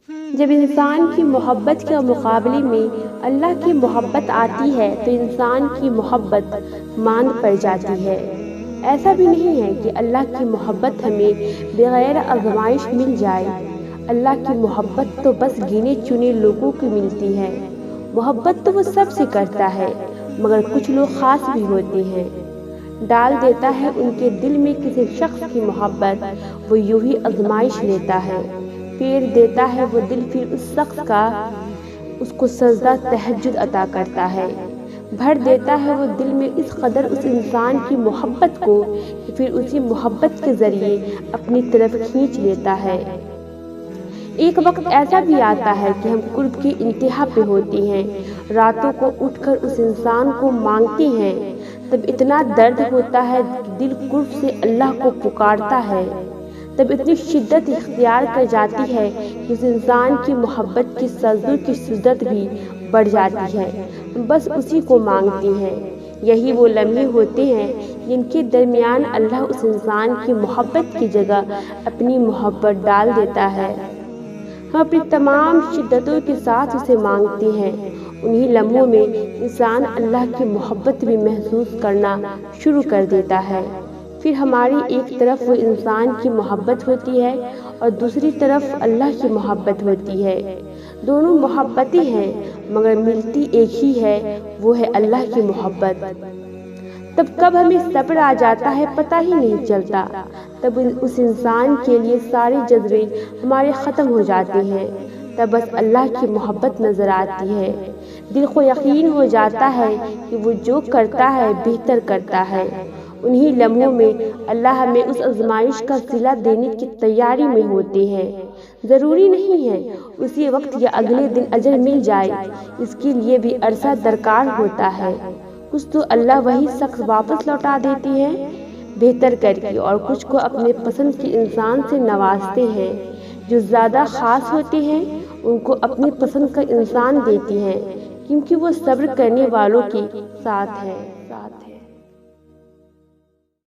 جب انسان کی محبت کے مقابلے میں اللہ کی محبت آتی ہے تو انسان کی محبت ماند پڑ جاتی ہے۔ ایسا بھی نہیں ہے کہ اللہ کی محبت ہمیں بغیر آزمائش مل جائے۔ اللہ کی محبت تو بس گنے چنے لوگوں کو ملتی ہے۔ محبت تو وہ سب سے کرتا ہے، مگر کچھ لوگ خاص بھی ہوتے ہیں۔ ڈال دیتا ہے ان کے دل میں کسی شخص کی محبت، وہ یوں ہی آزمائش لیتا ہے۔ پھیر دیتا ہے وہ دل، پھر اس شخص کا اس کو سجدہ تہجد عطا کرتا ہے۔ بھر دیتا ہے وہ دل میں اس قدر اس انسان کی محبت کو کہ پھر اسی محبت کے ذریعے اپنی طرف کھینچ لیتا ہے۔ ایک وقت ایسا بھی آتا ہے کہ ہم قرب کی انتہا پہ ہوتے ہیں، راتوں کو اٹھ کر اس انسان کو مانگتے ہیں، تب اتنا درد ہوتا ہے کہ دل قرب سے اللہ کو پکارتا ہے، تب اتنی شدت اختیار کر جاتی ہے کہ اس انسان کی محبت کی سجدوں کی شدت بھی بڑھ جاتی ہے، بس اسی کو مانگتی ہیں۔ یہی وہ لمحے ہوتے ہیں جن کے درمیان اللہ اس انسان کی محبت کی جگہ اپنی محبت ڈال دیتا ہے۔ ہم اپنی تمام شدتوں کے ساتھ اسے مانگتے ہیں۔ انہی لمحوں میں انسان اللہ کی محبت بھی محسوس کرنا شروع کر دیتا ہے۔ پھر ہماری ایک طرف وہ انسان کی محبت ہوتی ہے اور دوسری طرف اللہ کی محبت ہوتی ہے۔ دونوں محبتیں ہیں مگر ملتی ایک ہی ہے، وہ ہے اللہ کی محبت۔ تب کب ہمیں صبر آ جاتا ہے پتہ ہی نہیں چلتا، تب اس انسان کے لیے سارے جذبے ہمارے ختم ہو جاتے ہیں، تب بس اللہ کی محبت نظر آتی ہے۔ دل کو یقین ہو جاتا ہے کہ وہ جو کرتا ہے بہتر کرتا ہے۔ انہی لمحوں میں اللہ ہمیں اس آزمائش کا صلہ دینے کی تیاری میں ہوتے ہیں۔ ضروری نہیں ہے اسی وقت یا اگلے دن اجر مل جائے، اس کے لیے بھی عرصہ درکار ہوتا ہے۔ کچھ تو اللہ وہی شخص واپس لوٹا دیتے ہیں بہتر کر کے، اور کچھ کو اپنے پسند کے انسان سے نوازتے ہیں۔ جو زیادہ خاص ہوتے ہیں ان کو اپنی پسند کا انسان دیتی ہیں، کیونکہ وہ صبر کرنے والوں کے ساتھ ہے۔